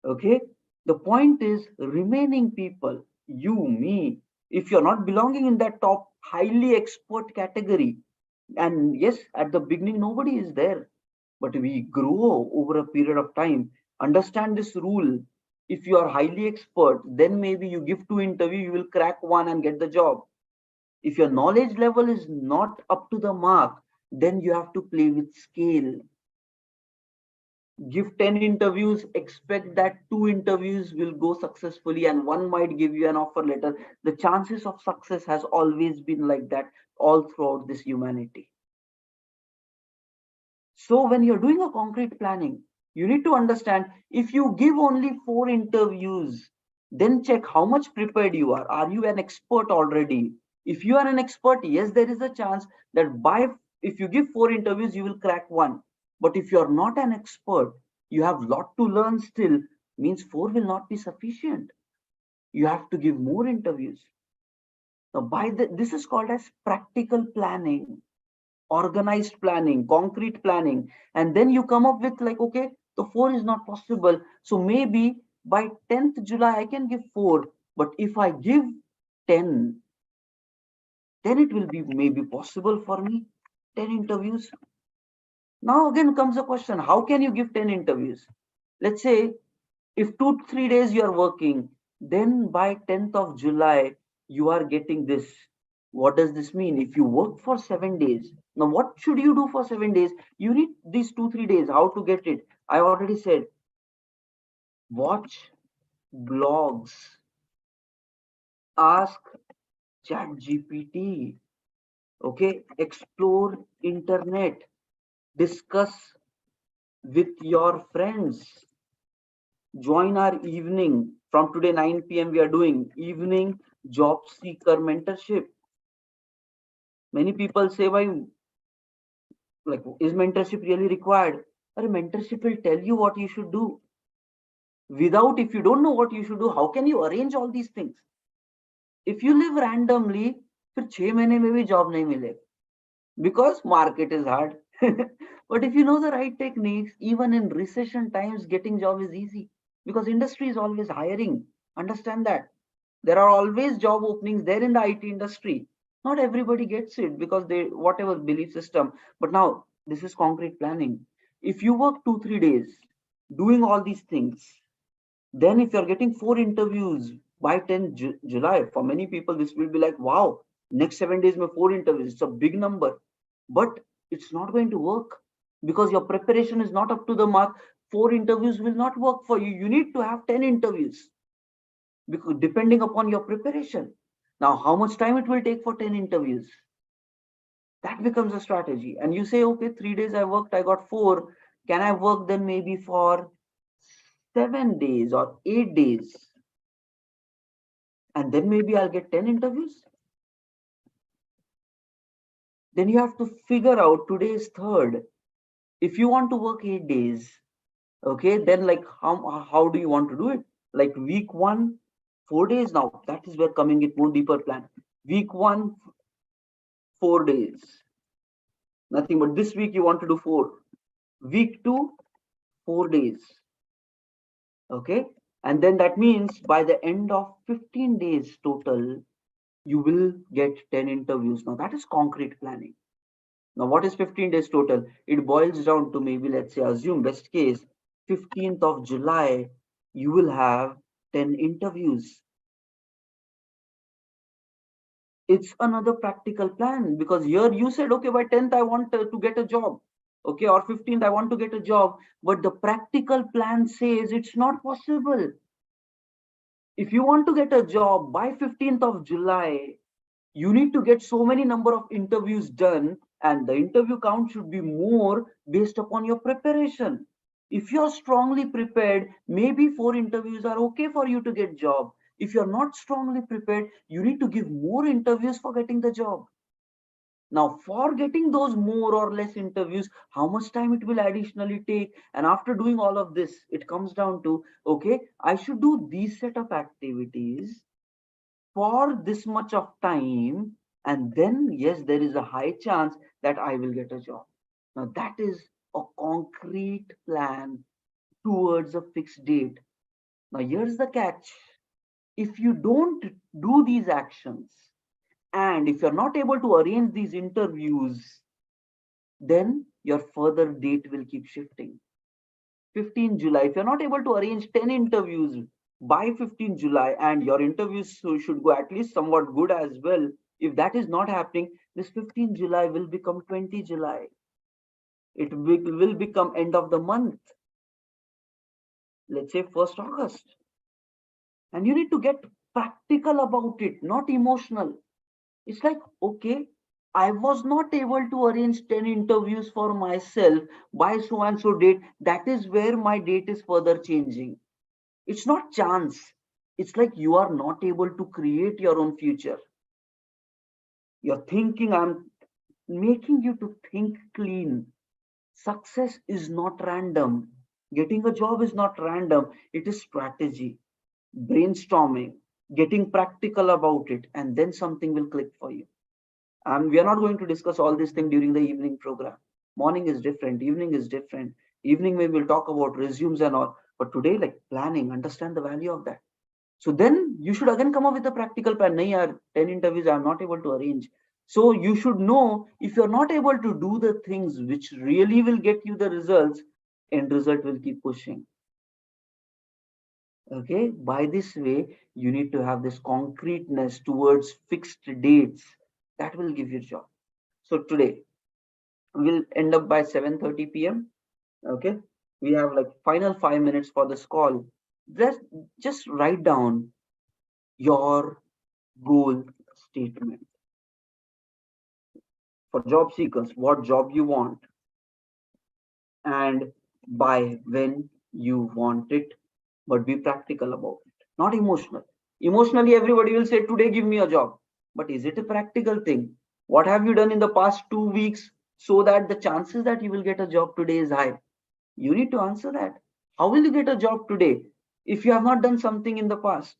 Okay, the point is remaining people, you, me, if you're not belonging in that top highly expert category, and yes, at the beginning nobody is there, but we grow over a period of time. Understand this rule. If you are highly expert, then maybe you give 2 interviews, you will crack one and get the job. If your knowledge level is not up to the mark, then you have to play with scale. Give 10 interviews, expect that 2 interviews will go successfully and one might give you an offer letter. The chances of success has always been like that all throughout this humanity. So when you're doing a concrete planning, you need to understand, if you give only 4 interviews, then check how much prepared you are. Are you an expert already? If you are an expert, yes, there is a chance that if you give 4 interviews, you will crack one. But if you're not an expert, you have a lot to learn still, means 4 will not be sufficient. You have to give more interviews. Now, this is called as practical planning, organized planning, concrete planning. And then you come up with like, okay, the 4 is not possible. So maybe by 10th July, I can give 4. But if I give 10, then it will be maybe possible for me 10 interviews. Now again comes the question, how can you give 10 interviews? Let's say if 2 3 days you are working, then by 10th of July, you are getting this. What does this mean? If you work for 7 days, now what should you do for 7 days? You need these 2 3 days. How to get it? I already said, watch blogs, ask Chat GPT, okay, explore internet, discuss with your friends, join our evening. From today 9 p.m. we are doing evening job seeker mentorship. Many people say, why, like, is mentorship really required? Or mentorship will tell you what you should do. Without, if you don't know what you should do, how can you arrange all these things? If you live randomly, फिर 6 महीने में भी job नहीं मिलेगा, because market is hard. But if you know the right techniques, even in recession times, getting job is easy because industry is always hiring. Understand that. There are always job openings there in the IT industry. Not everybody gets it because they whatever belief system. But now this is concrete planning. If you work 2 3 days doing all these things, then if you're getting 4 interviews by 10 July, for many people this will be like, wow, next 7 days my 4 interviews. It's a big number, but it's not going to work because your preparation is not up to the mark. 4 interviews will not work for you. You need to have 10 interviews because depending upon your preparation. Now, how much time it will take for 10 interviews? That becomes a strategy. And you say, okay, 3 days I worked, I got four. Can I work then maybe for 7 days or 8 days? And then maybe I'll get 10 interviews. Then you have to figure out today is third. If you want to work 8 days, okay, then like how do you want to do it? Like week one, 4 days now. That is where coming it more deeper plan. Week one, 4 days. Nothing but this week you want to do four. Week two, 4 days. Okay. And then that means by the end of 15 days total, you will get 10 interviews. Now that is concrete planning. Now, what is 15 days total? It boils down to maybe, let's say, assume best case, 15th of July, you will have 10 interviews. It's another practical plan because here you said, okay, by 10th, I want to get a job. Okay, or 15th, I want to get a job. But the practical plan says it's not possible. If you want to get a job by 15th of July, you need to get so many number of interviews done, and the interview count should be more based upon your preparation. If you're strongly prepared, maybe 4 interviews are okay for you to get job. If you're not strongly prepared, you need to give more interviews for getting the job. Now, for getting those more or less interviews, how much time it will additionally take? And after doing all of this, it comes down to, okay, I should do these set of activities for this much of time, and then yes, there is a high chance that I will get a job. Now that is a concrete plan towards a fixed date. Now here's the catch. If you don't do these actions and if you're not able to arrange these interviews, then your further date will keep shifting. 15 July, if you're not able to arrange 10 interviews by 15 July, and your interviews should go at least somewhat good as well, if that is not happening, this 15 July will become 20 July. It will become end of the month, let's say 1st August. And you need to get practical about it, not emotional. It's like, okay, I was not able to arrange 10 interviews for myself by so and so date. That is where my date is further changing. It's not chance. It's like you are not able to create your own future. You're thinking, I'm making you to think clean. Success is not random. Getting a job is not random. It is strategy, brainstorming, getting practical about it, and then something will click for you. And we are not going to discuss all this thing during the evening program. Morning is different, evening is different. Evening we will talk about resumes and all. But today, like planning, understand the value of that. So then you should again come up with a practical plan. Nahi yaar, 10 interviews I'm not able to arrange. So you should know if you're not able to do the things which really will get you the results, end result will keep pushing. Okay, by this way, you need to have this concreteness towards fixed dates that will give you job. So today we'll end up by 7:30 p.m. Okay, we have like final 5 minutes for this call. Just write down your goal statement for job seekers, what job you want and by when you want it, but be practical about it, not emotional. Emotionally, everybody will say, today, give me a job. But is it a practical thing? What have you done in the past 2 weeks so that the chances that you will get a job today is high? You need to answer that. How will you get a job today if you have not done something in the past?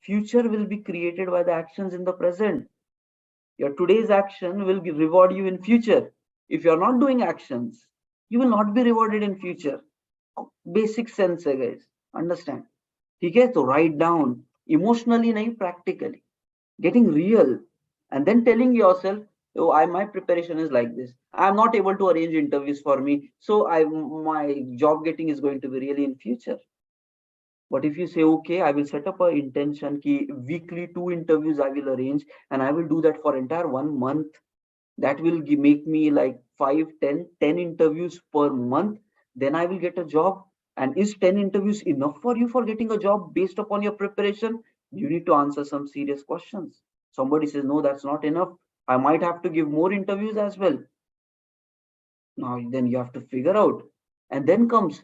Future will be created by the actions in the present. Your today's action will reward you in future. If you're not doing actions, you will not be rewarded in future. Basic sense है guys, understand? ठीक है, तो write down emotionally नहीं practically, getting real, and then telling yourself, oh, my preparation is like this. I'm not able to arrange interviews for me, so my job getting is going to be really in future. But if you say, okay, I will set up a intention ki weekly 2 interviews I will arrange, and I will do that for entire 1 month, that will make me like 5, 10 interviews per month, then I will get a job. And is 10 interviews enough for you for getting a job based upon your preparation? You need to answer some serious questions. Somebody says, no, that's not enough, I might have to give more interviews as well. Now then you have to figure out. And then comes,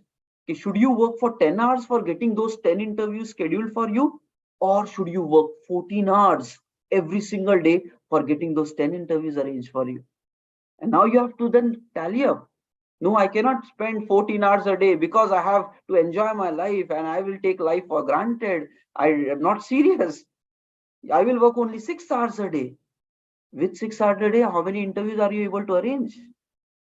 okay, should you work for 10 hours for getting those 10 interviews scheduled for you, or should you work 14 hours every single day for getting those 10 interviews arranged for you? And now you have to then tally up. No, I cannot spend 14 hours a day because I have to enjoy my life and I will take life for granted. I am not serious. I will work only 6 hours a day. With 6 hours a day, how many interviews are you able to arrange?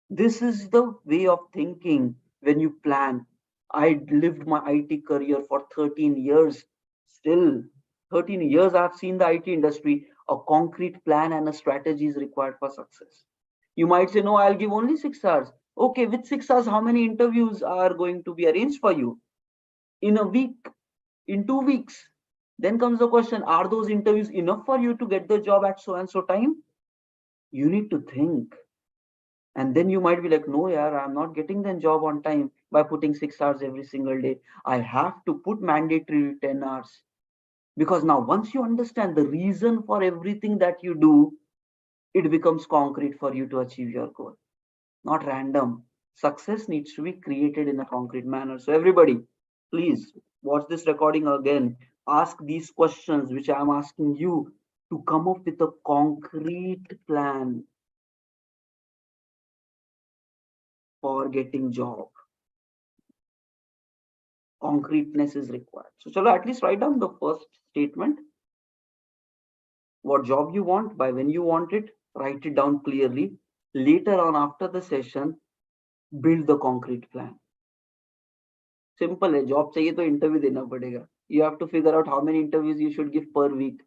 This is the way of thinking when you plan. I lived my IT career for 13 years. Still, 13 years I've seen the IT industry. A concrete plan and a strategy is required for success. You might say, no, I'll give only 6 hours. Okay, with 6 hours, how many interviews are going to be arranged for you? In a week, in 2 weeks? Then comes the question, are those interviews enough for you to get the job at so and so time? You need to think. And then you might be like, no, yeah, I'm not getting the job on time by putting 6 hours every single day. I have to put mandatory 10 hours. Because now, once you understand the reason for everything that you do, it becomes concrete for you to achieve your goal, not random. Success needs to be created in a concrete manner. So, everybody, please watch this recording again. Ask these questions which I'm asking you to come up with a concrete plan for getting job. Concreteness is required. So chalo, at least write down the first statement, what job you want, by when you want it, write it down clearly. Later on after the session, build the concrete plan. Simple है, job चाहिए तो interview देना पड़ेगा. You have to figure out how many interviews you should give per week.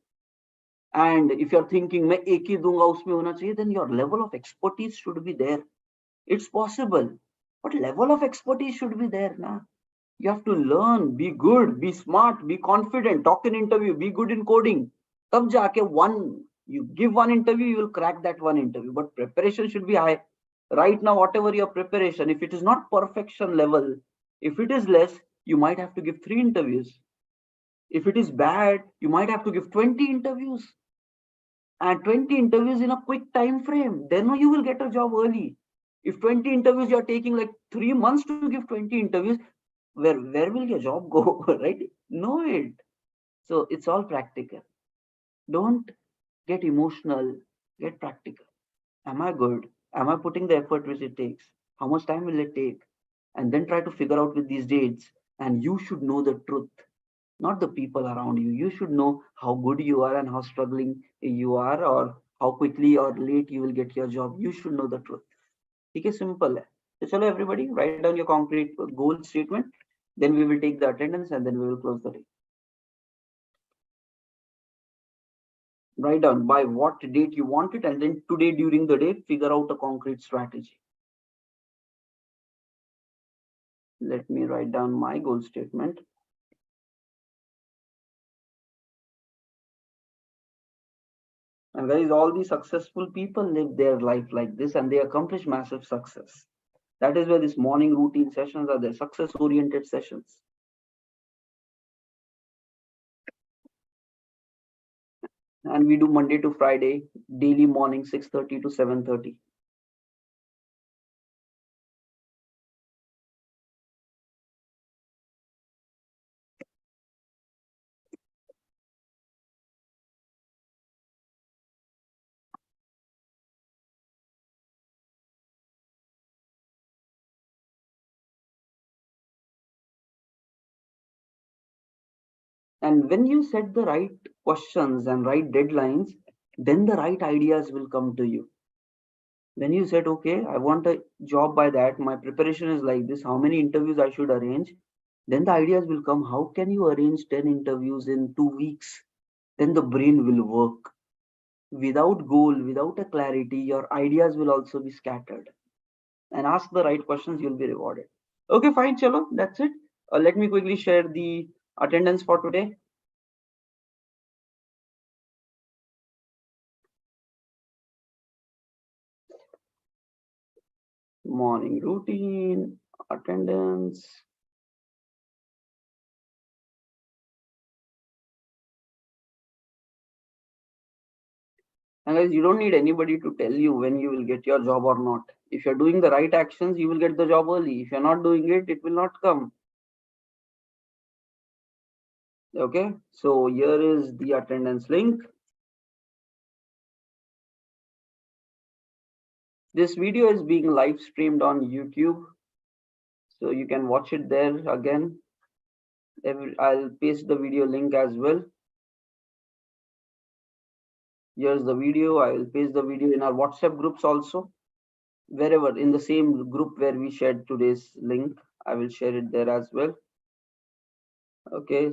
And if you're thinking मैं एक ही दूंगा उसमें होना चाहिए, then your level of expertise should be there. It's possible, but level of expertise should be there na. You have to learn, be good, be smart, be confident, talk in interview, be good in coding. तब जाके you give one interview, you will crack that one interview. But preparation should be high. Right now, whatever your preparation, if it is not perfection level, if it is less, you might have to give 3 interviews. If it is bad, you might have to give 20 interviews. And 20 interviews in a quick time frame. Then you will get a job early. If 20 interviews you're taking like 3 months to give 20 interviews, where will your job go? Right? Know it. So it's all practical. Don't get emotional, get practical. Am I good? Am I putting the effort which it takes? How much time will it take? And then try to figure out with these dates. And you should know the truth, not the people around you. You should know how good you are and how struggling you are, or how quickly or late you will get your job. You should know the truth. Okay, simple. So chalo everybody, write down your concrete goal statement. Then we will take the attendance and then we will close the day. Write down by what date you want it, and then today during the day, figure out a concrete strategy. Let me write down my goal statement. And guys, all these successful people live their life like this and they accomplish massive success. That is where these morning routine sessions are the success-oriented sessions. And we do Monday to Friday, daily morning 6:30 to 7:30. And when you set the right questions and right deadlines, then the right ideas will come to you. When you said, okay, I want a job by that, my preparation is like this, how many interviews I should arrange, then the ideas will come. How can you arrange 10 interviews in 2 weeks? Then the brain will work. Without goal, without a clarity, your ideas will also be scattered. And ask the right questions, you'll be rewarded. Okay, fine, chalo, that's it. Let me quickly share the attendance for today. Morning routine, attendance. And guys, you don't need anybody to tell you when you will get your job or not. If you're doing the right actions, you will get the job early. If you're not doing it, it will not come. Okay, so here is the attendance link. This video is being live streamed on YouTube, so you can watch it there again. I'll paste the video link as well. Here's the video. I will paste the video in our WhatsApp groups also. Wherever in the same group where we shared today's link, I will share it there as well. Okay,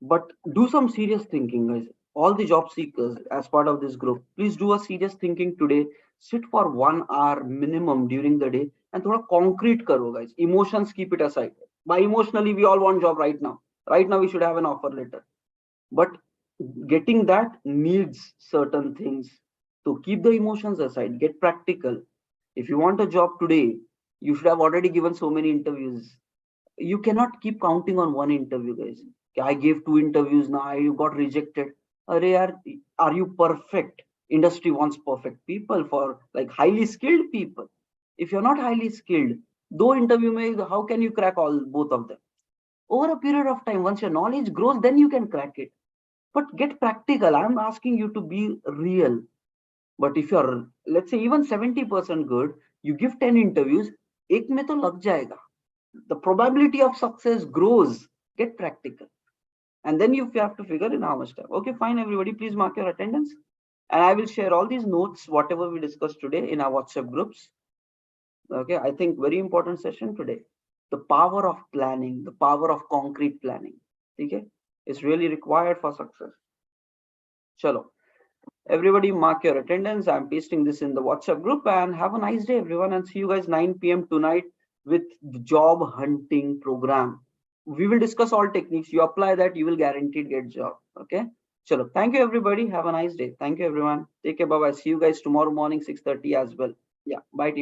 but do some serious thinking, guys. All the job seekers as part of this group, please do a serious thinking today. Sit for 1 hour minimum during the day and thoda concrete karo, guys. Emotions, keep it aside. By emotionally, we all want job right now. Right now, we should have an offer letter. But getting that needs certain things. So keep the emotions aside. Get practical. If you want a job today, you should have already given so many interviews. You cannot keep counting on one interview, guys. I gave 2 interviews, now you got rejected. Are you perfect? Industry wants perfect people, for like highly skilled people. If you're not highly skilled, though interview may, how can you crack all both of them? Over a period of time, once your knowledge grows, then you can crack it. But get practical. I'm asking you to be real. But if you're, let's say, even 70% good, you give 10 interviews, ek mein to lag jayega. The probability of success grows. Get practical. And then you have to figure in how much time. Okay, fine, everybody, please mark your attendance. And I will share all these notes, whatever we discussed today, in our WhatsApp groups. Okay, I think very important session today. The power of planning, the power of concrete planning. Okay, is really required for success. Chalo. Everybody mark your attendance. I'm pasting this in the WhatsApp group, and have a nice day, everyone. And see you guys 9 p.m. tonight with the job hunting program. We will discuss all techniques. You apply that, you will guaranteed get job. Okay. Chalo. Thank you, everybody. Have a nice day. Thank you, everyone. Take care. Bye bye. See you guys tomorrow morning, 6:30 as well. Yeah. Bye, team.